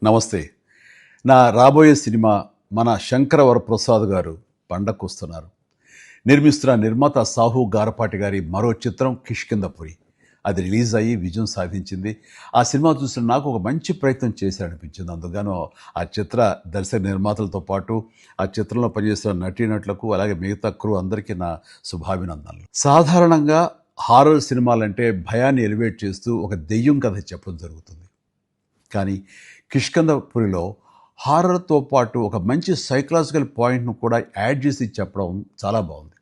నమస్తే. నా రాబోయే సినిమా మన శంకర వరప్రసాద్ గారు పండక్కొస్తున్నారు. నిర్మిస్తున్న నిర్మాత సాహు గారపాటి గారి మరో చిత్రం 'కిష్కింధపురి'. అది రిలీజ్ అయ్యి విజయం సాధించింది. ఆ సినిమా చూసిన నాకు ఒక మంచి ప్రయత్నం చేశాడనిపించింది. అందుకుగాను ఆ చిత్ర దర్శక నిర్మాతలతో పాటు ఆ చిత్రంలో పనిచేస్తున్న నటీనటులకు అలాగే మిగతా క్రూ అందరికీ నా శుభాభినందనలు. సాధారణంగా హారర్ సినిమాలంటే భయాన్ని ఎలివేట్ చేస్తూ ఒక దెయ్యం కథ చెప్పడం జరుగుతుంది. కానీ 'కిష్కింధపురిలో' హారర్‌తో పాటు ఒక మంచి సైకలాజికల్ పాయింట్‌ను కూడా యాడ్ చేసి చెప్పడం చాలా బాగుంది.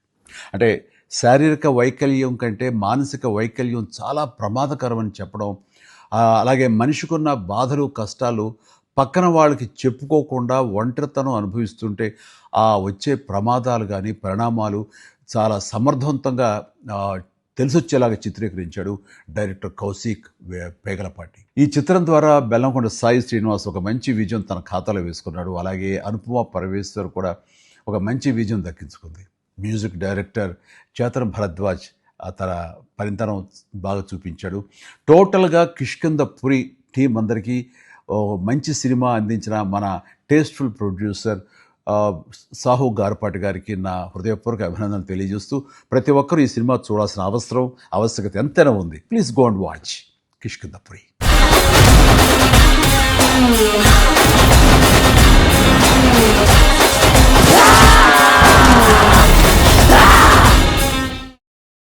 అంటే శారీరక వైకల్యం కంటే మానసిక వైకల్యం చాలా ప్రమాదకరమని చెప్పడం, అలాగే మనిషికున్న బాధలు, కష్టాలు పక్కన వాళ్ళకి చెప్పుకోకుండా ఒంటరితనం అనుభవిస్తుంటే ఆ వచ్చే ప్రమాదాలు గానీ, పరిణామాలు చాలా సమర్థవంతంగా తెలిసొచ్చేలాగా చిత్రీకరించాడు డైరెక్టర్ కౌశిక్ పేగలపాటి. ఈ చిత్రం ద్వారా బెల్లంకొండ సాయి శ్రీనివాస్ ఒక మంచి విజయం తన ఖాతాలో వేసుకున్నాడు. అలాగే అనుపమ పరమేశ్వర్ కూడా ఒక మంచి విజయం దక్కించుకుంది. మ్యూజిక్ డైరెక్టర్ చేతన్ భరద్వాజ్ తన పనితనం బాగా చూపించాడు. టోటల్గా 'కిష్కింధపురి' టీం అందరికీ మంచి సినిమా అందించిన మన టేస్ట్ఫుల్ ప్రొడ్యూసర్ సాహు గారపాటి గారికి నా హృదయపూర్వక అభినందనలు తెలియజేస్తూ, ప్రతి ఒక్కరూ ఈ సినిమా చూడాల్సిన ఆవశ్యకత ఎంతైనా ఉంది. Please go and watch 'Kishkindhapuri'.